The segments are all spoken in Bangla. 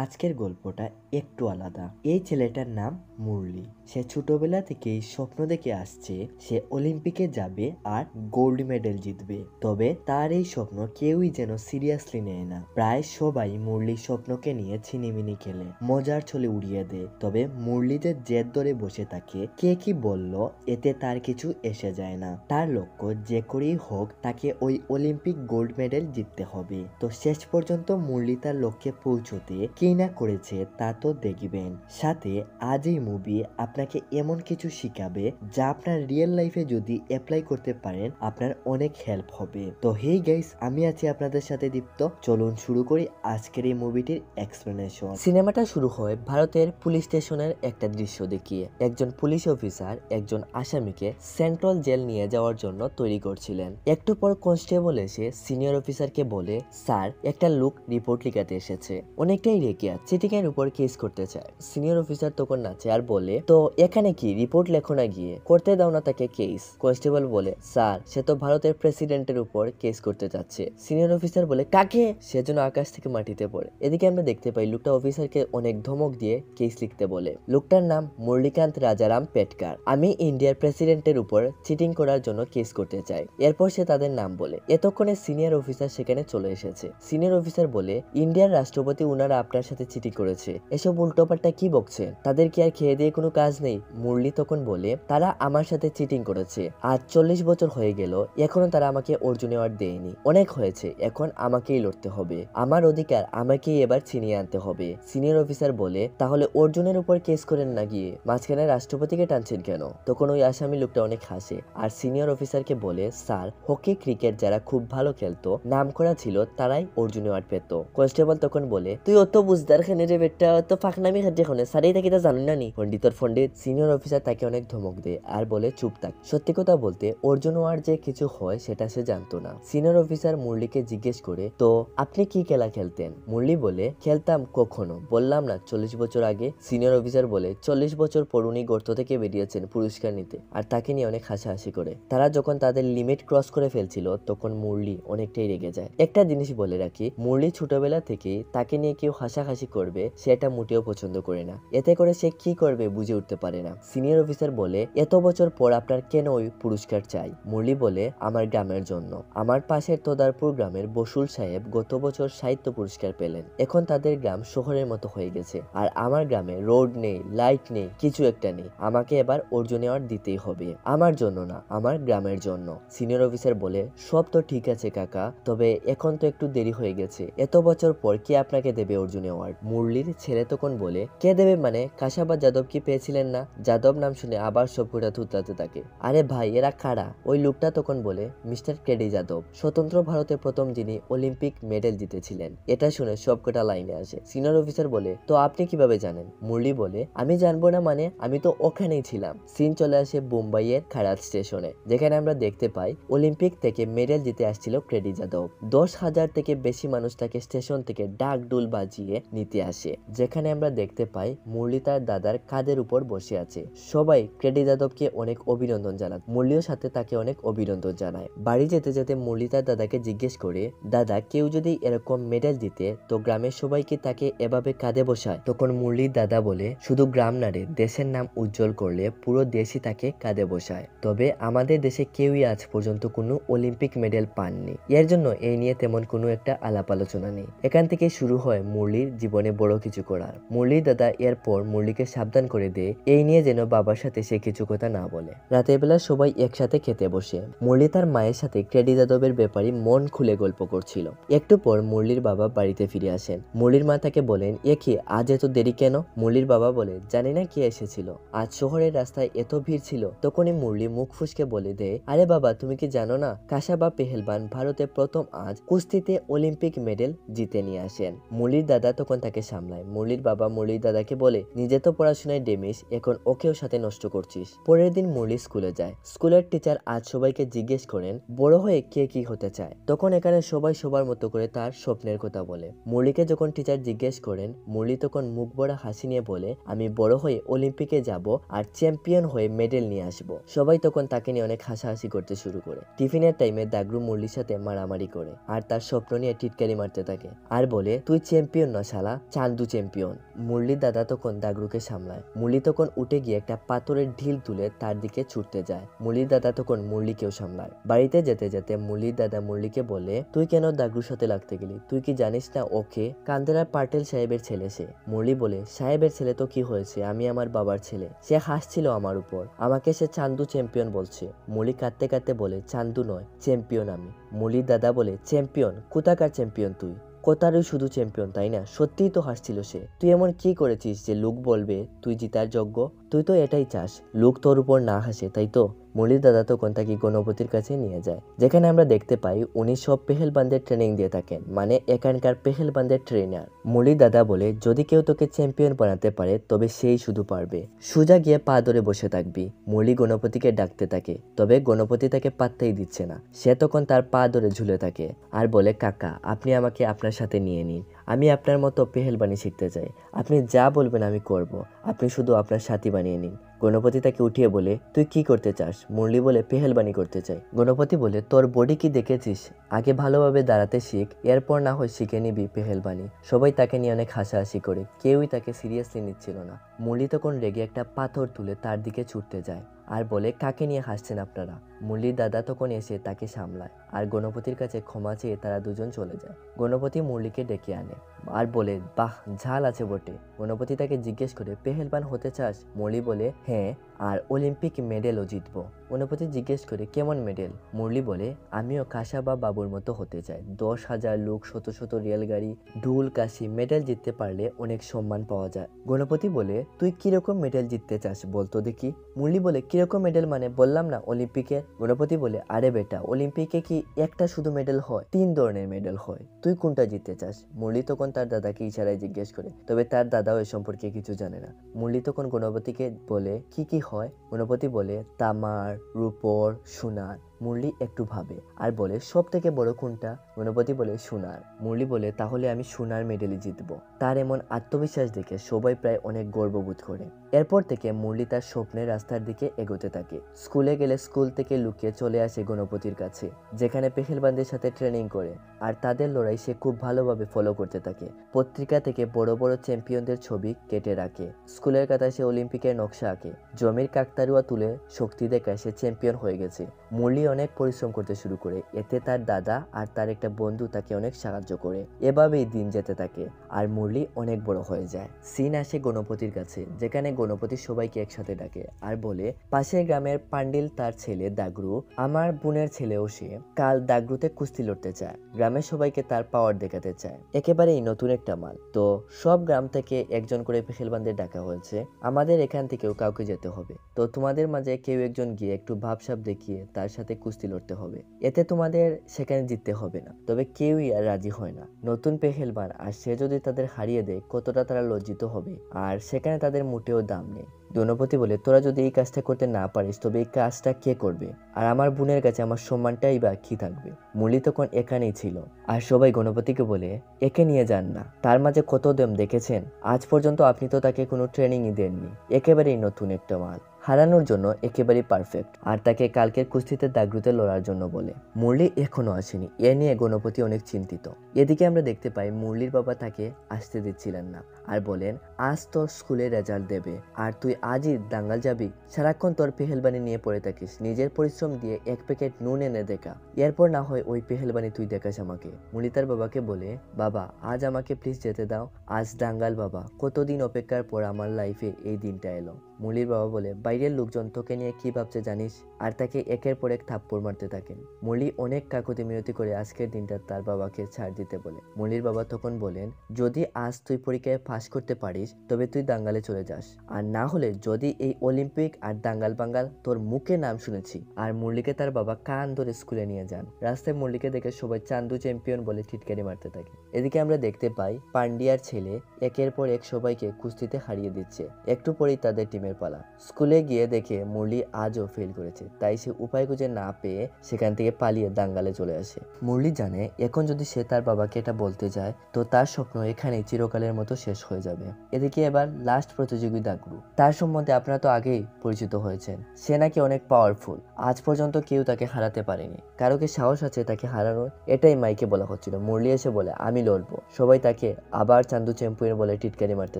আজকের গল্পটা একটু আলাদা। এই ছেলেটার নাম মুরলি। সে ছোটবেলা থেকেই স্বপ্ন দেখে আসছে সে অলিম্পিকে যাবে আর গোল্ড মেডেল জিতবে। তবে তার এই স্বপ্ন কেউই যেন সিরিয়াসলি নেয় না। প্রায় সবাই মুরলির স্বপ্নকে নিয়ে ছিনিমিনি খেলে, মজার ছলে উড়িয়ে দেয়। তবে মুরলি যে জেদ ধরে বসে থাকে, কে কি বলল এতে তার কিছু এসে যায় না। তার লক্ষ্য যে করেই হোক তাকে ওই অলিম্পিক গোল্ড মেডেল জিততে হবে। তো শেষ পর্যন্ত মুরলি তার লক্ষ্যে পৌঁছতে কি না করেছে তা তো দেখবেন। সাথে আজ এই মুভি আপনাকে এমন কিছু শিখাবে যা আপনার রিয়েল লাইফে যদি অ্যাপ্লাই করতে পারেন আপনার অনেক হেল্প হবে। তো হেই গাইস, আমি আছি আপনাদের সাথে দীপ্ত। চলুন শুরু করি আজকের এই মুভিটির এক্সপ্লেনেশন। সিনেমাটা শুরু হয় ভারতের পুলিশ স্টেশনের একটা দৃশ্য দেখিয়ে। একজন পুলিশ অফিসার একজন আসামিকে সেন্ট্রাল জেল নিয়ে যাওয়ার জন্য তৈরি করছিলেন। একটু পর কনস্টেবল এসে সিনিয়র অফিসারকে বলে, স্যার একটা লোক রিপোর্ট লিখাতে এসেছে, অনেকটাই রেগে আছে, চিটিংয়ের উপর কেস করতে চায়। সিনিয়র অফিসার তখন নাচে আর বলে, তো এখানে কি রিপোর্ট লেখো না, গিয়ে করতে দাও না তাকে কেস। কনস্টেবল বলে, স্যার সে তো ভারতের প্রেসিডেন্টের উপর কেস করতে চাচ্ছে। সিনিয়র অফিসার বলে, কাকে? সেজন্য আকাশ থেকে মাটিতে পড়ে। এদিকে আমরা দেখতে পাই লোকটা অফিসারকে অনেক ধমক দিয়ে কেস লিখতে বলে। লোকটার নাম মুরলীকান্ত রাজারাম পেটকার। আমি ইন্ডিয়ার প্রেসিডেন্টের উপর চিটিং করার জন্য কেস করতে চাই। এরপর সে তাদের নাম বলে। এতক্ষণে সিনিয়র অফিসার সেখানে চলে এসেছে। সিনিয়র অফিসার বলে, ইন্ডিয়ার রাষ্ট্রপতি উনারা আপনার সাথে চিটিং করেছে, এসব উল্টোপাল্টা কি বকছেন? তাদের কি আর খেয়ে দিয়ে কোনো কাজ নেই? মুরলি তখন বলে, তারা আমার সাথে চিটিং করেছে, আজ 40 বছর হয়ে গেল, এখনো তারা আমাকে অর্জুন অ্যাওয়ার্ড দেয়নি। অনেক হয়েছে, এখন আমাকেই লড়তে হবে, আমার অধিকার আমাকেই এবার ছিনিয়ে আনতে হবে। সিনিয়র অফিসার বলে, তাহলে অর্জুনের উপর কেস করেন না, গিয়ে মাঝখানে রাষ্ট্রপতিকে টানছেন কেন? তখন ওই আসামি লোকটা অনেক হাসে আর সিনিয়র অফিসারকে বলে, স্যার হকি ক্রিকেট যারা খুব ভালো খেলতো, নাম করা ছিল, তারাই অর্জুন অ্যাওয়ার্ড পেত। কনস্টেবল তখন বলে, তুই অত বুঝদার খেনে রে বেটা, অত ফাঁকনামি খাদ্য খনে সারেই থাকি তা জানি না নি পণ্ডিতর পণ্ডিত। সিনিয়র অফিসার তাকে অনেক ধমক দেয় আর বলে, চুপ থাক। সত্যি কথা বলতে অর্জুন অ্যাওয়ার্ড যে কিছু হয় সেটা সে জানতো না। সিনিয়র অফিসার মুরলিকে জিজ্ঞেস করে, তো আপনি কি খেলা খেলতেন? মুরলি বলে, খেলতাম কখনো, বললাম না 40 বছর আগে। সিনিয়র অফিসার বলে, 40 বছর পর উনি গর্ত থেকে বেরিয়েছেন পুরস্কার নিতে, আর তাকে নিয়ে অনেক হাসাহাসি করে। তারা যখন তাদের লিমিট ক্রস করে ফেলছিল তখন মুরলি অনেকটাই রেগে যায়। একটা জিনিস বলে রাখি, মুরলি ছোটবেলা থেকেই তাকে নিয়ে কেউ হাসাহাসি করবে সেটা মোটেও পছন্দ করে না। এতে করে সে কি করবে বুঝে উঠতে পারে না। সিনিয়র অফিসার বলে, এত বছর পর আপনার কেন ওই পুরস্কার চাই? মুরলি বলে, আমার গ্রামের জন্য। আমার পাশের তোদারপুর গ্রামের বসুল সাহেব গত বছর সাহিত্য পুরস্কার পেলেন। এখন তাদের গ্রাম শহরের মতো হয়ে গেছে, আর আমার গ্রামে রোড নেই, লাইট নেই, কিছু একটা নেই। আমাকে এবার অর্জুন অ্যাওয়ার্ড দিতেই হবে, আমার জন্য না, আমার গ্রামের জন্য। সিনিয়র অফিসার বলে, সব তো ঠিক আছে কাকা, তবে এখন তো একটু দেরি হয়ে গেছে, এত বছর পর কে আপনাকে দেবে অর্জুন অ্যাওয়ার্ড? মুরলির ছেলে তখন বলে, কে দেবে মানে? কাশাবা যাদব কি পেয়েছিলেন না? যাদব নাম শুনে আবার সব কটা থুতলাতে থাকে। আরে ভাই এরা কারা? ওই লোকটা তখন বলে, মিস্টার কেডি যাদব, স্বতন্ত্র ভারতের প্রথম যিনি অলিম্পিক মেডেল জিতেছিলেন। এটা শুনে সব কটা লাইনে আসে। সিনিয়র অফিসার বলে, তো আপনি কিভাবে জানেন? মুরলি বলে, আমি জানবো না মানে, আমি তো ওখানেই ছিলাম। সিন চলে আসে বোম্বাইয়ের খারাত স্টেশনে, যেখানে আমরা দেখতে পাই অলিম্পিক থেকে মেডেল জিতে আসছিল কেডি যাদব। 10,000 থেকে বেশি মানুষ তাকে স্টেশন থেকে ডাক ডুল বাজিয়ে নিতে আসে, যেখানে আমরা দেখতে পাই মুরলি তার দাদার কাঁধের উপর বসে আছে। সবাই কেডি যাদবকে অনেক অভিনন্দন জানায়, মুরলিও সাথে তাকে অনেক অভিনন্দন জানায়। বাড়ি যেতে যেতে মুরলি তার দাদাকে জিজ্ঞেস করে, দাদা কেউ যদি এরকম মেডেল জিতে তো গ্রামের সবাই কি তাকে এভাবে কাঁধে বসায়? তখন মুরলির দাদা বলে, শুধু গ্রাম না রে, দেশের নাম উজ্জ্বল করলে পুরো দেশই তাকে কাঁধে বসায়। তবে আমাদের দেশে কেউই আজ পর্যন্ত কোনো অলিম্পিক মেডেল পাননি, এর জন্য এই নিয়ে তেমন কোনো একটা আলাপ আলোচনা নেই। এখান থেকে শুরু হয় মুরলির জীবনে বড় কিছু করার। মুরলির দাদা এরপর মুরলিকে সাবধান করে দেয় এই নিয়ে যেন বাবার সাথে সে কিছু কথা না বলে। রাতের বেলা সবাই একসাথে খেতে বসে। মুরলি তার মায়ের সাথে কেডি যাদবের ব্যাপারে মন খুলে গল্প করছিল। একটু পর মুরলির বাবা বাড়িতে ফিরে আসেন। মুরলির মা তাকে বলেন, এ কি আজ এত দেরি কেন? মুরলির বাবা বলে, জানি না কে এসেছিল, আজ শহরের রাস্তায় এত ভিড় ছিল। তখনই মুরলি মুখ ফুসকে বলে দেয়, আরে বাবা তুমি কি জানো না, কাসাবা পেহেলবান ভারতের প্রথম আজ কুস্তিতে অলিম্পিক মেডেল জিতে নিয়ে আসেন। মুরলির দাদা তখন তাকে সামলায়। মুরলির বাবা মুরলির দাদাকে বলে, নিজে তো পড়াশোনায় ডেমিস, এখন ওকেও সাথে নষ্ট করছিস। পরের দিন মুরলি স্কুলে যায়। স্কুলের টিচার আজ সবাইকে জিজ্ঞেস করেন বড় হয়ে কে কি হতে চায়। তখন এখানে সবাই সবার মতো করে তার স্বপ্নের কথা বলে। মুরলিকে যখন টিচার জিজ্ঞেস করেন, মুরলি তখন মুখ ভরা হাসি নিয়ে বলে, আমি বড় হয়ে অলিম্পিকে যাব আর চ্যাম্পিয়ন হয়ে মেডেল নিয়ে আসব। সবাই তখন তাকে নিয়ে অনেক হাসাহাসি করতে শুরু করে। টিফিনের টাইমে দাগরু মুরলির সাথে মারামারি করে আর তার স্বপ্ন নিয়ে টিটকারি মারতে থাকে আর বলে, তুই চ্যাম্পিয়ন না, শালা চান্দু চ্যাম্পিয়ন। মুরলির দাদা তখন দাগরুকে সামলায়। মুরলি তখন উঠে গিয়ে একটা পাথরের ঢিল তুলে তার দিকে ছুটতে যায়। মুরলির দাদা তখন মুরলিকেও সামলায়। বাড়িতে যেতে যেতে মুরলির দাদা মুরলিকে বলে, তুই কেন দাগরুর সাথে লাগতে গেলি? তুই কি জানিস না ওকে কান্দেরার পাটেল সাহেবের ছেলে সে? মুরলি বলে, সাহেবের ছেলে তো কি হয়েছে, আমি আমার বাবার ছেলে। সে হাসছিল আমার উপর, আমাকে সে চান্দু চ্যাম্পিয়ন বলছে। মুরলি কাঁদতে কাঁদতে বলে, চান্দু নয়, চ্যাম্পিয়ন আমি। মুরলির দাদা বলে, চ্যাম্পিয়ন? কোথাকার চ্যাম্পিয়ন তুই? কোথারই শুধু চ্যাম্পিয়ন, তাই না? সত্যিই তো হাসছিল সে। তুই এমন কি করেছিস যে লোক বলবে তুই জিতার যোগ্য? তুই তো এটাই চাস, লোক তোর উপর না হাসে, তাই তো? মুরলির দাদা তখন তাকে গণপতির কাছে নিয়ে যায়, যেখানে আমরা দেখতে পাই উনি সব পেহেলবানদের ট্রেনিং দিয়ে থাকেন, মানে এখানকার পেহেলবানদের ট্রেনার। মুরলির দাদা বলে, যদি কেউ তোকে চ্যাম্পিয়ন বানাতে পারে তবে সেই শুধু পারবে, সোজা গিয়ে পা ধরে বসে থাকবি। মুরলি গণপতিকে ডাকতে থাকে, তবে গণপতি তাকে পাত্তাই দিচ্ছে না। সে তখন তার পা ধরে ঝুলে থাকে আর বলে, কাকা আপনি আমাকে আপনার সাথে নিয়ে নিন, আমি আপনার মতো পেহেলবানি শিখতে চাই। আপনি যা বলবেন আমি করব, আপনি শুধু আপনার সাথী বানিয়ে নিন। গণপতি তাকে উঠিয়ে বলে, তুই কি করতে চাস? মুরলি বলে, পেহেলবানি করতে চাই। গণপতি বলে, তোর বডি কি দেখেছিস? আগে ভালোভাবে দাঁড়াতে শিখ, এরপর না হয় শিখে নিবি পেহেলবানি। সবাই তাকে নিয়ে অনেক হাসাহাসি করে, কেউই তাকে সিরিয়াসলি নিচ্ছিল না। মুরলি তখন রেগে একটা পাথর তুলে তার দিকে ছুটতে যায় আর বলে, কাকে নিয়ে হাসছেন আপনারা? মুরলির দাদা তখন এসে তাকে সামলায় আর গণপতির কাছে ক্ষমা চেয়ে তারা দুজন চলে যায়। গণপতি মুরলিকে ডেকে আনে আর বলে, বাহ ঝাল আছে বটে। গণপতি তাকে জিজ্ঞেস করে, পেহেলবান হতে চাস? মুরলি বলে, হ্যাঁ, আর অলিম্পিক মেডেলও জিতবো। গণপতি জিজ্ঞেস করে, কেমন মেডেল? মুরলি বলে, আমিও কাশা বা বাবুর মতো হতে চাই। 10,000 লোক, শত শত রেলগাড়ি, ঢুল কাশি, মেডেল জিততে পারলে অনেক সম্মান পাওয়া যায়। গণপতি বলে, তুই কিরকম মেডেল জিততে চাস বলতো দেখি? মুরলি বলে, কিরকম মেডেল মানে? বললাম না অলিম্পিকে। গণপতি বলে, আরে বেটা, অলিম্পিকে কি একটা শুধু মেডেল হয়? 3 ধরনের মেডেল হয়, তুই কোনটা জিততে চাস? মুরলি তখন তার দাদাকে ইশারায় জিজ্ঞেস করে, তবে তার দাদাও এ সম্পর্কে কিছু জানে না। মুরলি তখন গণপতিকে বলে, কি কি হয়? গণপতি বলে, তামার, রূপোর, সোনার। মুরলি একটু ভাবে আর বলে, সব থেকে বড় কোনটা? গণপতি বলে, সোনার। মুরলি বলে, তাহলে আমি সোনার মেডেলই জিতবো। তার এমন আত্মবিশ্বাস দেখে সবাই প্রায় অনেক গর্ববোধ করে। এরপর থেকে মুরলি তার স্বপ্নের রাস্তার দিকে এগোতে থাকে। স্কুলে গেলে স্কুল থেকে লুকিয়ে চলে আসে গণপতির কাছে, যেখানে পেহেলবানদের সাথে ট্রেনিং করে, আর তাদের লড়াই সে খুব ভালোভাবে ফলো করতে থাকে। পত্রিকা থেকে বড় বড় চ্যাম্পিয়নদের ছবি কেটে রাখে, স্কুলের কাছে সে অলিম্পিকের নকশা আঁকে, জমির কাকতারুয়া তুলে শক্তি দেখায় সে চ্যাম্পিয়ন হয়ে গেছে। মুরলি অনেক পরিশ্রম করতে শুরু করে, এতে তার দাদা আর তার একটা বন্ধু তাকে অনেক সাহায্য করে। এভাবেই দিন যেতে থাকে আর মুরলি অনেক বড় হয়ে যায়। সিন আসে গণপতির কাছে, যেখানে গণপতি সবাইকে একসাথে ডাকে আর বলে, পাশের গ্রামের পান্ডিল তার ছেলে দাগরু, আমার বোনের ছেলেও সে, কাল দাগরুতে কুস্তি লড়তে চায়। গ্রামের সবাইকে তার পাওয়ার দেখাতে চায়, একেবারেই নতুন একটা মাল। তো সব গ্রাম থেকে একজন করে পেহেলবানদের ডাকা হয়েছে, আমাদের এখান থেকেও কাউকে যেতে হবে। তো তোমাদের মাঝে কেউ একজন গিয়ে একটু ভাবসাব দেখিয়ে তার সাথে কুস্তি লড়তে হবে, এতে তোমাদের সেখানে জিততে হবে না। তবে কেউই আর রাজি হয় না। নতুন পেহেলবান, আর সে যদি তাদের হারিয়ে দেয় কতটা তারা লজ্জিত হবে, আর সেখানে তাদের মোটেও দাম নেই। গণপতি বলে, তোরা যদি এই কাজটা করতে না পারিস তবে এই কাজটা কে করবে? আর আমার বোনের কাছে আমার সম্মানটাই বা কি থাকবে? মুরলি তখন এখানেই ছিল আর সবাই গণপতিকে বলে, একে নিয়ে যান না, তার মাঝে কত দম দেখেছেন, আজ পর্যন্ত আপনি তো তাকে কোনো ট্রেনিংই দেননি, একেবারেই নতুন একটা মাল, হারানোর জন্য একেবারেই পারফেক্ট। আর তাকে কালকের কুস্তিতে দাগরুতে লড়ার জন্য বলে। মুরলি এখনো আসেনি, এ নিয়ে গণপতি অনেক চিন্তিত। এদিকে আমরা দেখতে পাই মুরলির বাবা তাকে আসতে দিচ্ছিলেন না আর বলেন, আজ তোর স্কুলে রেজাল্ট দেবে আর তুই আজই দাঙ্গাল যাবি? সারাক্ষণ তোর পেহেলবানি নিয়ে পড়ে থাকিস, নিজের পরিশ্রম দিয়ে 1 প্যাকেট নুন এনে দেখা, এরপর না হয় ওই পেহেলবানি তুই দেখাস আমাকে। মুরলি তার বাবাকে বলে, বাবা আজ আমাকে প্লিজ যেতে দাও, আজ দাঙ্গাল বাবা, কতদিন অপেক্ষার পর আমার লাইফে এই দিনটা এলো। মুরলির বাবা বলে, বাইরের লোকজন তোকে নিয়ে কি ভাবছে জানিস? আর তাকে একের পর এক থাপ্পড় মারতে থাকেন। মুরলি অনেক কাকুতি মিনতি করে আজকের দিনটা তার বাবাকে ছাড় দিতে বলে। মুরলির বাবা তখন বলেন, যদি আজ তুই পরীক্ষায় পাস করতে পারিস তবে তুই দাঙ্গালে চলে যাস, আর না হলে যদি এই অলিম্পিক আর দাঙ্গাল বাঙ্গাল তোর মুখে নাম শুনেছি। আর মুরলিকে তার বাবা কান ধরে স্কুলে নিয়ে যান। রাস্তায় মুরলিকে দেখে সবাই চান্দু চ্যাম্পিয়ন বলে টিটকারি মারতে থাকে। এদিকে আমরা দেখতে পাই পান্ডিয়ার ছেলে একের পর এক সবাইকে কুস্তিতে হারিয়ে দিচ্ছে। একটু পরেই তাদের টিমের পালা। স্কুলে গিয়ে দেখে মুরলি আজও ফেল করেছে, তাই সে উপায় খুঁজে না পেয়ে সেখান থেকে পালিয়ে দাঙ্গালে চলে আসে। মুরলি জানে এখন যদি সে তার বাবাকে এটা বলতে যায় তো তার স্বপ্ন এখানেই চিরকালের মতো শেষ হয়ে যাবে। এদিকে এবার লাস্ট প্রতিযোগী দাগরু। তার সম্বন্ধে আপনারা তো আগেই পরিচিত হয়েছেন। সে নাকি অনেক পাওয়ারফুল, আজ পর্যন্ত কেউ তাকে হারাতে পারেনি। কারো কি সাহস আছে তাকে হারানোর? এটাই মাইকে বলা হচ্ছিল। মুরলি এসে বলে আমি লড়বো। সবাই তাকে আবার চান্দু চ্যাম্পিয়ন বলে টিটকারি মারতে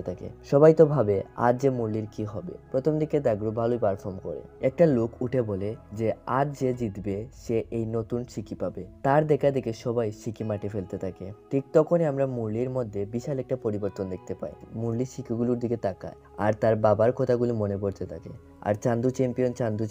থাকে। সবাই তো ভাবে আজ যে মুরলির কি হবে। প্রথম দিকে দাগরু ভালোই পারফর্ম করে। একটা লোক উঠে বলে যে আজ যে জিতবে সে এই নতুন সিকি পাবে। তার দেখা দেখে সবাই সিকি মাটি ফেলতে থাকে। ঠিক তখনই আমরা মুরলির মধ্যে বিশাল একটা পরিবর্তন দেখতে পাই। মুরলি সিকিগুলোর দিকে তাকায় আর তার বাবার কথাগুলো মনে পড়তে থাকে। আর চান্দু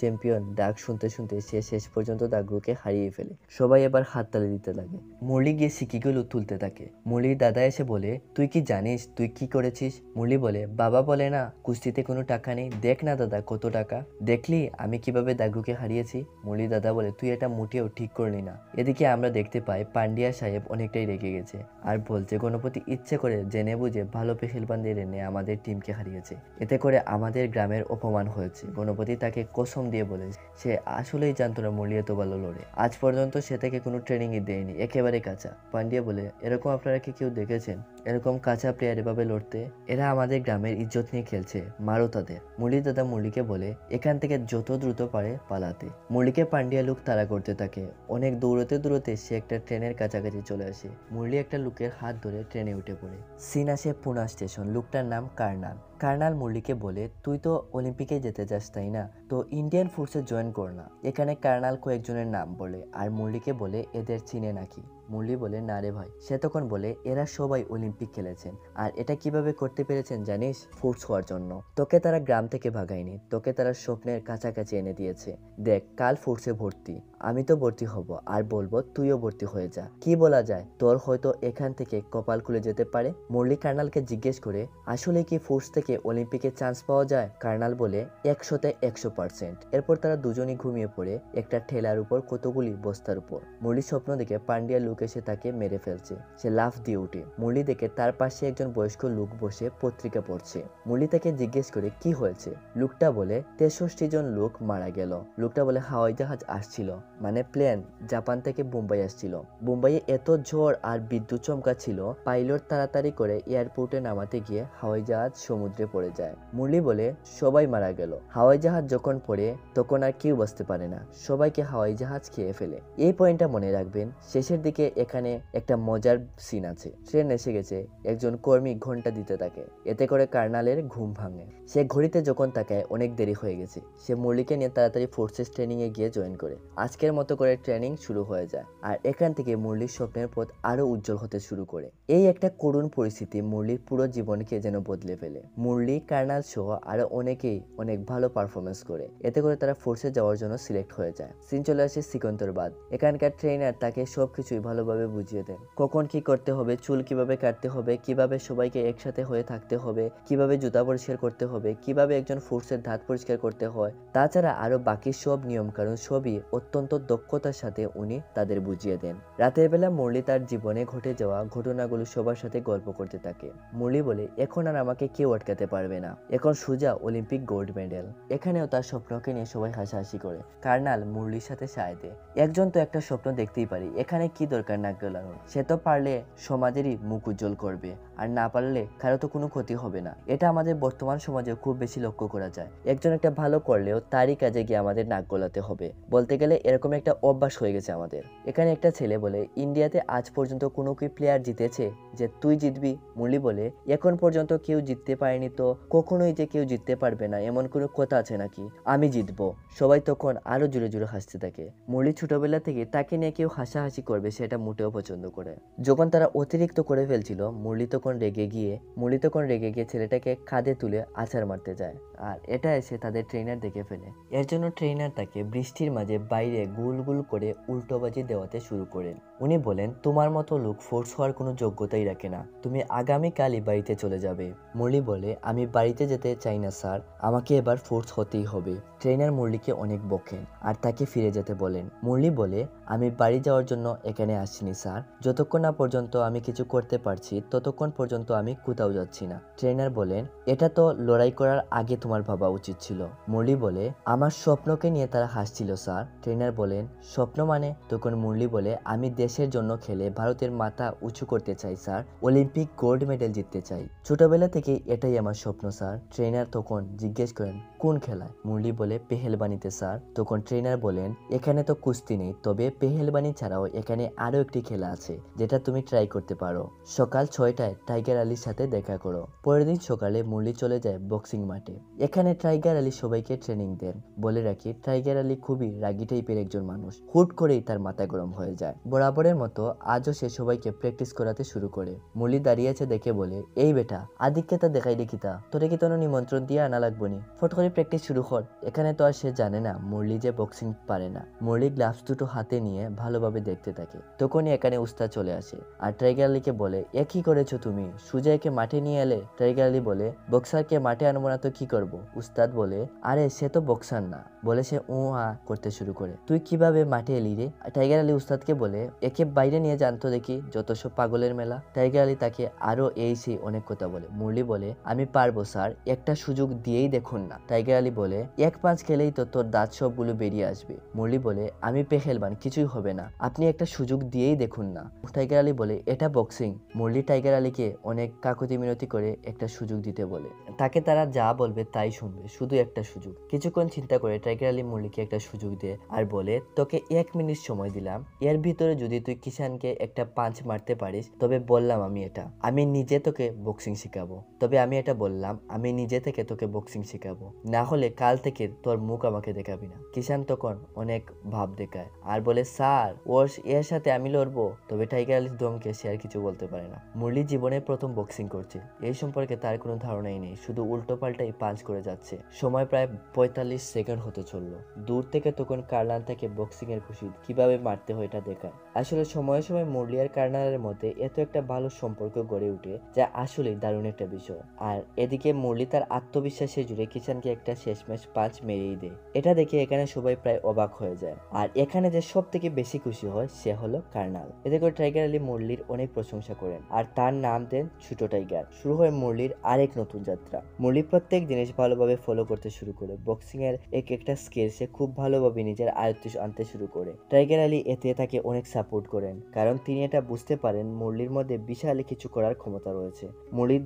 চ্যাম্পিয়ন ডাক শুনতে শুনতে সে শেষ পর্যন্ত দাগরুকে হারিয়ে ফেলে। সবাই এবার হাততালি দিতে লাগে। মুরলি গিয়ে সিকিগুলো তুলতে থাকে। মুরলির দাদা এসে বলে তুই কি জানিস তুই কি করেছিস? মুরলি বলে বাবা বলে না কুস্তিতে কোনো টাকা নেই, দেখ না দাদা কত টাকা, দেখলি আমি কিভাবে দাগরুকে হারিয়েছি। মুরলির দাদা বলে তুই এটা মোটেও ঠিক করলি না। এদিকে আমরা দেখতে পাই পান্ডিয়া সাহেব অনেকটাই রেগে গেছে আর বলছে গণপতি ইচ্ছে করে জেনে বুঝে ভালো পেহেলবানদের এনে আমাদের টিমকে হারিয়েছে, এতে করে আমাদের গ্রামের অপমান হয়েছে। গণপতি তাকে কসম দিয়ে বলে সে আসলেই জানতো না মুরলি এত ভালো লড়ে। আজ পর্যন্ত সে থেকে কোনো ট্রেনিংই দেয়নি, একেবারে কাঁচা। পান্ডিয়া বলে এরকম আপনারা কি কেউ দেখেছেন এরকম কাঁচা প্লেয়ার এভাবে লড়তে? এরা আমাদের গ্রামের ইজ্জত নিয়ে খেলছে, মারো তাদের। মুরলির দাদা মুরলিকে বলে এখান থেকে যত দ্রুত পারে পালাতে। মুরলিকে পান্ডিয়া লোক তাড়া করতে থাকে। অনেক দৌড়তে সে একটা ট্রেনের কাছাকাছি চলে আসে। মুরলি একটা লোকের হাত ধরে ট্রেনে উঠে পড়ে। সিন আসে পুনা স্টেশন। লোকটার নাম কার্নাল। কার্নাল মুরলিকে বলে তুই তো অলিম্পিকে যেতে চাস তাই না, তো ইন্ডিয়ান ফোর্সে জয়েন কর না। এখানে কার্নাল কয়েকজনের নাম বলে আর মুরলিকে বলে এদের চিনে নাকি। মুরলি বলে না রে ভাই। সে তখন বলে এরা সবাই অলিম্পিক খেলেছেন আর এটা কিভাবে করতে পেরেছেন জানিস? ফোর্স হওয়ার জন্য। তোকে তারা গ্রাম থেকে ভাগায়নি, তোকে তারা স্বপ্নের কাছাকাছি এনে দিয়েছে। দেখ কাল ফোর্সে ভর্তি, আমি তো ভর্তি হব আর বলবো তুইও ভর্তি হয়ে যা। কি বলা যায় তোর হয়তো এখান থেকে কপাল খুলে যেতে পারে। মুরলি কার্নালকে জিজ্ঞেস করে আসলে কি ফোর্স থেকে অলিম্পিকে চান্স পাওয়া যায়? কার্নাল বলে 100-তে 100%। এরপর তারা দুজনই ঘুমিয়ে পড়ে একটা ঠেলার উপর কতগুলি বস্তার উপর। মুরলি স্বপ্ন দেখে পান্ডিয়া লোক এসে তাকে মেরে ফেলছে। সে লাফ দিয়ে উঠে। মুরলি দেখে তার পাশে একজন বয়স্ক লোক বসে পত্রিকা পড়ছে। মুরলি তাকে জিজ্ঞেস করে কি হয়েছে। লোকটা বলে 63 জন লোক মারা গেল। লোকটা বলে হাওয়াই জাহাজ আসছিল, মানে প্লেন জাপান থেকে বোম্বাই আসছিল। বোম্বাইয়ে এত ঝড় আর বিদ্যুৎ চমকা ছিল পাইলট তাড়াতাড়ি করে এয়ারপোর্টে নামাতে গিয়ে হাওয়াই জাহাজ সমুদ্রে পড়ে যায়। মুরলি বলে সবাই মারা গেল। হাওয়াই জাহাজ যখন পড়ে তখন আর কেউ বাঁচতে পারে না, সবাইকে হাওয়াই জাহাজ খেয়ে ফেলে। এই পয়েন্টটা মনে রাখবেন। শেষের দিকে এখানে একটা মজার সিন আছে। ট্রেন এসে গেছে, একজন কর্মী ঘন্টা দিতে থাকে, এতে করে কার্নালের ঘুম ভাঙে। সে ঘড়িতে যখন তাকায় অনেক দেরি হয়ে গেছে। সে মুরলিকে নিয়ে তাড়াতাড়ি ফোর্সেস ট্রেনিং এ গিয়ে জয়েন করে। আজকের মতো করে ট্রেনিং শুরু হয়ে যায় আর এখান থেকে মুরলির স্বপ্নের পথ আরো উজ্জ্বল হতে শুরু করে। এই একটা করুণ পরিস্থিতি মুরলির পুরো জীবনকে যেন বদলে ফেলে। মুরলি, কার্নাল সহ আরো অনেকেই অনেক ভালো পারফরমেন্স করে, এতে করে তারা ফোর্সে যাওয়ার জন্য সিলেক্ট হয়ে যায়। সিন চলে আসে সিকন্দরবাদ। এখানকার ট্রেনার তাকে সবকিছুই ভালোভাবে বুঝিয়ে দেন। কখন কি করতে হবে, চুল কিভাবে কাটতে হবে, কিভাবে সবাইকে একসাথে হয়ে থাকতে হবে, কিভাবে জুতা পরিষ্কার করতে হবে, কিভাবে একজন ফোর্সের দাঁত পরিষ্কার করতে হয়, তাছাড়া আরো বাকি সব নিয়ম কারণ সবই অত্যন্ত দক্ষতার সাথে উনি তাদের বুঝিয়ে দেন। রাতের বেলা মুরলি তার জীবনে ঘটে যাওয়া ঘটনাগুলো সবার সাথে গল্প করতে থাকে। মুরলি বলে এখন আর আমাকে কেউ আটকাতে পারবে না, এখন সোজা অলিম্পিক গোল্ড মেডেল। এখানেও তার স্বপ্নকে নিয়ে সবাই হাসাহাসি করে। কার্নাল মুরলির সাথে সায় দেয়। একজন তো একটা স্বপ্ন দেখতেই পারি, এখানে কি দরকার নাক গলানোর? সে তো পারলে সমাজেরই মুখ উজ্জ্বল করবে আর না পারলে কারো তো কোনো ক্ষতি হবে না। এটা আমাদের বর্তমান সমাজে খুব বেশি লক্ষ্য করা যায়। একজন একটা ভালো করলেও তারই কাজে গিয়ে আমাদের নাক গলাতে হবে। বলতে গেলে এরকম একটা অভ্যাস হয়ে গেছে আমাদের। এখানে একটা ছেলে বলে ইন্ডিয়াতে আজ পর্যন্ত কোনো কি প্লেয়ার জিতেছে যে তুই জিতবি? মুরলি বলে এখন পর্যন্ত কেউ জিততে পারেনি, তো কখনোই যে কেউ জিততে পারবে না এমন কোনো কথা আছে নাকি? আমি জিতবো। সবাই তখন আরো জোরে জোরে হাসতে থাকে। মুরলি ছোটবেলা থেকে তাকে নিয়ে কেউ হাসাহাসি করবে সেটা মোটেও পছন্দ করে। যখন তারা অতিরিক্ত করে ফেলছিল মুরলি তখন রেগে গিয়ে ছেলেটাকে কাঁধে তুলে আছাড় মারতে যায় আর এটা এসে তাদের ট্রেনার দেখে ফেলে। এর জন্য ট্রেনার তাকে বৃষ্টির মাঝে বাইরে গুল গুল করে উল্টোবাজি দেওয়াতে শুরু করেন। উনি বলেন তোমার মতো লোক ফোর্স হওয়ার কোনো যোগ্যতাই রাখে না, তুমি আগামীকালই বাড়িতে চলে যাবে। মুরলি বলে আমি বাড়িতে যেতে চাই না স্যার, আমাকে এবার ফোর্স হতেই হবে। ট্রেনার মুরলিকে অনেক বকেন আর তাকে ফিরে যেতে বলেন। মুরলি বলে আমি বাড়ি যাওয়ার জন্য এখানে আসিনি স্যার, যতক্ষণ না পর্যন্ত আমি কিছু করতে পারছি ততক্ষণ পর্যন্ত আমি কোথাও যাচ্ছি না। ট্রেনার বলেন, এটা তো লড়াই করার আগে তোমার ভাবা উচিত ছিল। মুরলি বলে, আমার স্বপ্নকে নিয়ে তারা হাসছিল স্যার। ট্রেনার বলেন, স্বপ্ন মানে? তখন মুরলি বলে, আমি দেশের জন্য খেলে ভারতের মাথা উঁচু করতে চাই স্যার, অলিম্পিক গোল্ড মেডেল জিততে চাই। ছোটবেলা থেকে এটাই আমার স্বপ্ন স্যার। ট্রেনার তখন জিজ্ঞেস করেন, কোন খেলায়? মুরলি বলে, পেহেলবানিতে স্যার। তখন ট্রেনার বলেন, এখানে তো কুস্তি নেই, তবে পেহেলবানি ছাড়াও এখানে আরো একটি খেলা আছে যেটা তুমি ট্রাই করতে পারো। সকাল 6টায় টাইগার আলীর সাথে দেখা করো। পরের দিন সকালে মুরলি চলে যায় বক্সিং মাঠে। এখানে টাইগার আলী সবাইকে ট্রেনিং দেন। বলে রাখি, টাইগার আলী খুবই রাগী টাইপের একজন মানুষ। হুট করেই তার মাথা গরম হয়ে যায়। বরাবরের মতো আজও সে সবাইকে প্র্যাকটিস করাতে শুরু করে। মুরলি দাঁড়িয়ে আছে দেখে বলে, এই বেটা, আদিককে তা দেখাই দেখিতা, তোরে কি তোর নিমন্ত্রণ দিয়ে আনা লাগবো নি? ফট করে প্র্যাকটিস শুরু কর। এখানে তো আর সে জানে না মুরলি যে বক্সিং পারে না। মুরলি গ্লাভস দুটো হাতে নিয়ে ভালোভাবে দেখতে থাকে। তখনই এখানে উস্তাদ চলে আসে আর টাইগার আলীকে বলে, এ কি করেছো তুমি? সুজয়কে মাঠে নিয়ে এলে? টাইগার আলী বলে, বক্সারকে মাঠে আনবো না তো কি করবো? উস্তাদ বলে, আরে সে তো বক্সার না। বলে সে করতে শুরু করে। তুই কিভাবে মাঠে এলি রে? টাইগার আলী উস্তাদকে বলে, একে বাইরে নিয়ে জানতো দেখি, যত সব পাগলের মেলা। টাইগার আলী তাকে আরো এই সেই অনেক কথা বলে। মুরলি বলে, আমি পারবো স্যার, একটা সুযোগ দিয়েই দেখুন না। টাইগার আলী বলে, 1-5 খেলেই তো তোর দাঁত সবগুলো বেরিয়ে আসবে। মুরলি বলে, আমি পেহেলবান, কিছুই হবে না, আপনি একটা সুযোগ দিয়েই দেখুন না। টাইগার আলী বলে, এটা বক্সিং। মুরলি টাইগার আলীকে অনেক কাকুতি মিনতি করে একটা সুযোগ দিতে বলে। তাকে তারা যা বলবে তাই শুনবে, শুধু একটা সুযোগ। কিছুক্ষণ চিন্তা করে টাইগার আলী মুরলিকে একটা সুযোগ দেয় আর বলে, তোকে 1 মিনিট সময় দিলাম, এর ভিতরে যদি তুই কিষানকে একটা পাঞ্চ মারতে পারিস তবে বললাম আমি নিজে তোকে বক্সিং শেখাবো। তবে আমি এটা বললাম, আমি নিজে থেকে তোকে বক্সিং শেখাবো, না হলে কাল থেকে তোর মুখ আমাকে দেখাবি না। কিষান তখন অনেক ভাব দেখায় আর বলে, স্যার এর সাথে আমি লড়বো। তবে টাইগার আলী দমকে সে আর কিছু বলতে পারে না। মুরলি জীবনে প্রথম বক্সিং করছে, এই সম্পর্কে তার কোনো ধারণাই নেই, শুধু উল্টো পাল্টাই পাঞ্চ করে যাচ্ছে। সময় প্রায় 45 সেকেন্ড হতে চললো। দূর থেকে তখন কার্নাল থেকে বক্সিং এর খুশি কিভাবে মারতে হয় এটা দেখায়। আসলে সময়ে সময়ে মুরলি আর কার্নালের মধ্যে এত একটা ভালো সম্পর্ক গড়ে উঠে যা আসলে দারুণ একটা বিষয়। আর এদিকে মুরলি তার আত্মবিশ্বাসে জুড়ে কিষানকে একটা শেষমেশ পাঁচ মেরেই দেয়। এটা দেখে এখানে সবাই প্রায় অবাক হয়ে যায়। আর এখানে যে সব থেকে বেশি খুশি হয় সে হলো কার্নাল। এতে করে টাইগার আলী মুরলির অনেক প্রশংসা করেন আর তার নাম দেন ছোট টাইগার। শুরু হয় মুরলির আরেক নতুন যাত্রা। মুরলি প্রত্যেক জিনিস ভালোভাবে ফলো করতে শুরু করে। বক্সিং এর এক একটা স্কিল সে খুব ভালোভাবে নিজের আয়ত্তে আনতে শুরু করে। টাইগার আলী এতে তাকে অনেক সাপোর্ট করেন, কারণ তিনি এটা বুঝতে পারেন মুরলির মধ্যে বিশাল কিছু করার ক্ষমতা রয়েছে। মুরলি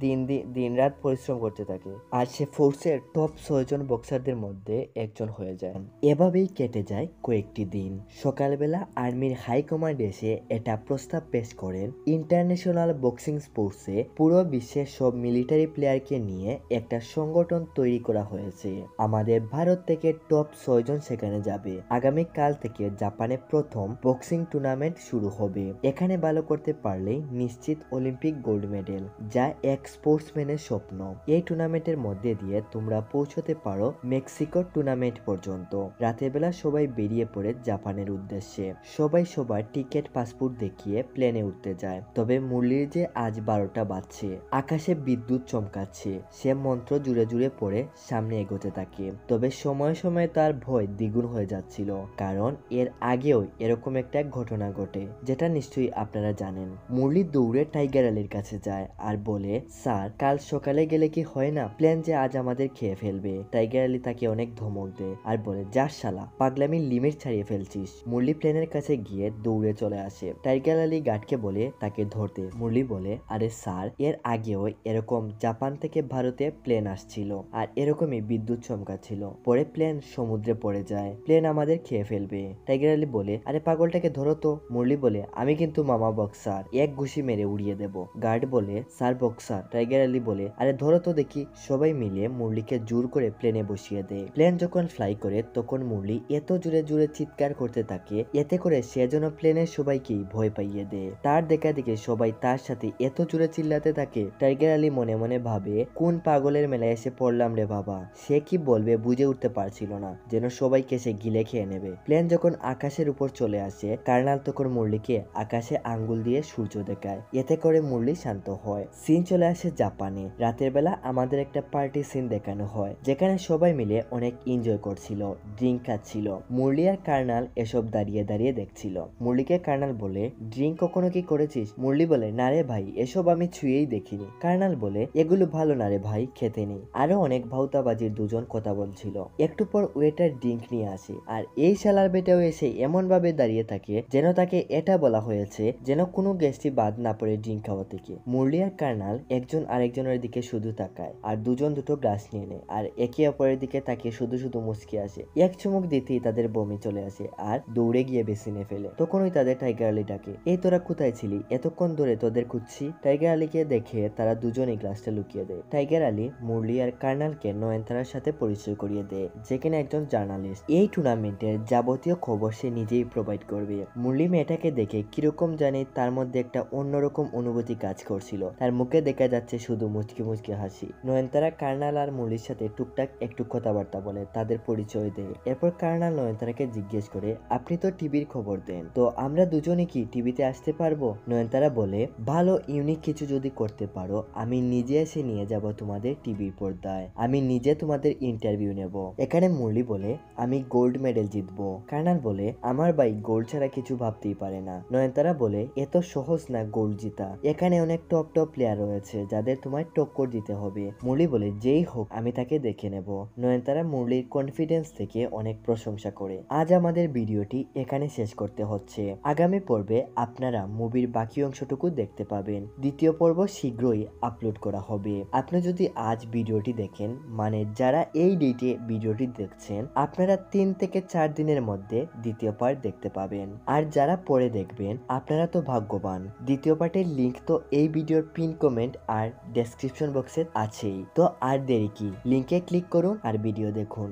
দিন রাত পরিশ্রম করতে থাকে আর সে ফোর্সের টপ 6 জন বক্সারদের মধ্যে একজন হয়ে যায়। এভাবেই কেটে যায় কয়েকটি দিন। সকালবেলা আর্মির হাই কমান্ড এসে এটা প্রস্তাব পেশ করেন, ইন্টারন্যাশনাল বক্সিং স্পোর্টসে পুরো বিশ্বের সব মিলিটারি প্লেয়ারকে নিয়ে একটা সংগঠন তৈরি করা হয়েছে। আমাদের ভারত থেকে টপ 6 জন সেখানে যাবে। আগামী কাল থেকে জাপানে প্রথম বক্সিং টুর্নামেন্ট শুরু হবে। এখানে ভালো করতে পারলেই নিশ্চিত অলিম্পিক গোল্ড মেডেল, যা এক স্পোর্টসম্যানের স্বপ্ন। এই টুর্নামেন্টের মধ্যে দিয়ে তোমরা পৌঁছতে পারো মেক্সিকোর টুর্নামেন্ট পর্যন্ত। রাতের বেলা সবাই বেরিয়ে পড়ে জাপানের উদ্দেশ্যে। সবাই সবার টিকিট পাসপোর্ট দেখিয়ে প্লেনে উঠতে যায়। তবে মুরলির যে আজ 12টা বাজছে, আকাশে বিদ্যুৎ চমকাচ্ছে। সে মন্ত্র জুড়ে জুড়ে পড়ে সামনে এগোতে থাকে। তবে সময়ে সময়ে তার ভয় দ্বিগুণ হয়ে যাচ্ছিল, কারণ এর আগেও এরকম একটা ঘটনা ঘটে, যেটা নিশ্চয়ই আপনারা জানেন। মুরলি দৌড়ে টাইগার আলীর কাছে যায় আর বলে, স্যার কাল সকালে গেলে কি হয় না? প্লেন যে আজ আমাদের খেয়ে ফেলবে। টাইগার আলী তাকে অনেক ধমক দেয় আর বলে, যা শালা, পাগলামির লিমিট ছাড়িয়ে ফেলছিস। মুরলি প্লেনের কাছে গিয়ে দৌড়ে চলে আসে। টাইগার আলী গার্ডকে বলে তাকে ধরতে। মুরলি বলে, আরে স্যার, এর আগেও এরকম জাপান থেকে ভারতে প্লেন আসছিল আর এরকমই বিদ্যুৎ চমকাচ্ছিল। পরে প্লেন সমুদ্রে পড়ে যায়। প্লেন আমাদের খেয়ে ফেলবে। টাইগার আলী বলে, আরে পাগলটাকে ধরো তো। মুরলি বলে, আমি কিন্তু মামা বক্সার, এক ঘুষি মেরে উড়িয়ে দেব। গার্ড বলে, স্যার বক্সার। টাইগার আলী বলে, আরে ধরো তো দেখি। সবাই মিলে মুরলিকে জোর করে প্লেনে বসিয়ে দেয়। প্লেন যখন ফ্লাই করে তখন মুরলি এত জোরে জোরে চিৎকার করতে থাকে, এতে করে সে যেন প্লেনের সবাইকেই ভয় পাইয়ে দেয়। তার দেখা দেখে সবাই তার সাথে এত জোরে চিল্লাতে থাকে। টাইগার আলী মনে মনে ভাবে, কোন পাগলের মেলায় এসে পড়লাম রে বাবা। সে কি বলবে বুঝে উঠতে পারছিল না, যেন সবাইকে সে গিলে খেয়ে নেবে। প্লেন যখন আকাশের উপর চলে আসে, কার্নাল তখন মুরলিকে আকাশে আঙ্গুল দিয়ে সূর্য দেখায়। এতে করে মুরলি শান্ত হয়। সিন চলে আসে জাপানে। রাতের বেলা আমাদের একটা পার্টি সিন দেখানো হয়, যেখানে সবাই মিলে অনেক এনজয় করছিল, ড্রিঙ্ক খাচ্ছিল। মুরলি আর কার্নাল এসব দাঁড়িয়ে দাঁড়িয়ে দেখছিল। মুরলিকে কার্নাল বলে, ড্রিঙ্ক কখনো কি করেছিস? মুরলি বলে, না রে ভাই, এসব এসব আমি ছুঁয়েই দেখিনি। কার্নাল বলে, এগুলো ভালো না রে ভাই, খেতে নেই। আরো অনেক ভাউতাবাজির দুজন কথা বলছিল। একটু পর ওয়েটার ড্রিঙ্ক নিয়ে আসে, আর এই শালার বেটাও এসে এমন ভাবে দাঁড়িয়ে থাকে যেন তাকে এটা বলা হয়েছে যেন কোনো গেস্টই বাদ না পড়ে ড্রিঙ্ক খাওয়া থেকে। মুরলি আর কার্নাল একজন আরেকজনের দিকে শুধু তাকায়, আর দুজন দুটো গ্লাস নিয়ে নেয়, আর একে অপরের দিকে তাকিয়ে শুধু শুধু মুচকি আসে। এক চুমুক দিতেই তাদের বমি চলে আসে, আর দৌড়ে গিয়ে বেসিনে ফেলে। তখনই তাদের টাইগার আলী ডাকে, এই তোরা কোথায় ছিলি? এতক্ষণ ধরে তোদের খুঁজছি। টাইগার আলীকে দেখে তারা দুজনেই গ্লাসটা লুকিয়ে দেয়। টাইগার আলী মুরলি আর কার্নালকে নয়নতারার সাথে পরিচয় করিয়ে দেয়, যে কিনা একজন জার্নালিস্ট। এই টুর্নামেন্টের যাবতীয় খবর সে নিজেই প্রোভাইড করবে। মুরলি মেয়েটাকে দেখে কিরকম জানি তার মধ্যে একটা অন্যরকম অনুভূতি কাজ করছিল। তার মুখে দেখা যাচ্ছে শুধু মুচকি মুচকি হাসি। নয়নতারা কার্নাল আর মুরলির সাথে টুকটাক একটু কথাবার্তা বলে, তাদের পরিচয় দেয়। এরপর কার্নাল নয়নতারাকে জিজ্ঞেস করে, আপনি তো টিভির খবর দেন, তো আমরা দুজনে কি টিভিতে আসতে পারবো? নয়নতারা বলে, ভালো ইউনিক কিছু যদি করতে পারো আমি নিজে এসে নিয়ে যাব তোমাদের টিভির পর্দায়, আমি নিজে তোমাদের ইন্টারভিউ নেব। এখানে মুরলি বলে, আমি গোল্ড মেডেল জিতবো। কার্নাল বলে, আমার ভাই গোল্ড ছাড়া কিছু ভাবতেই পারে না। নয়নতারা বলে, এত সহজ না গোল্ড জিতা, এখানে অনেক টপ টপ প্লেয়ার রয়েছে যাদের তোমায় টক্কর দিতে হবে। মুরলি বলে, যেই হোক আমি তাকে দেখে নেব। নয়নতারা মুরলির কনফিডেন্স থেকে অনেক প্রশংসা করে। আজ আমাদের ভিডিওটি এখানে শেষ করতে হচ্ছে। আগামী পর্বে আপনারা মুভির বাকি অংশটুকু দেখতে পাবেন। দ্বিতীয় পর্ব শীঘ্রই আপলোড করা হবে। আপনি যদি আজ ভিডিওটি দেখেন, মানে যারা এই ডেটে ভিডিওটি দেখছেন, আপনারা 3 থেকে 4 দিনের মধ্যে দ্বিতীয় পার্ট দেখতে পাবেন। আর যারা পরে দেখবেন আপনারা তো ভাগ্যবান। দ্বিতীয় পার্টের লিংক তো এই ভিডিওর পিন কমেন্ট আর ডেসক্রিপশন বক্সে আছেই। তো আর দেরি কি, লিংকে ক্লিক করুন আর ভিডিও দেখুন।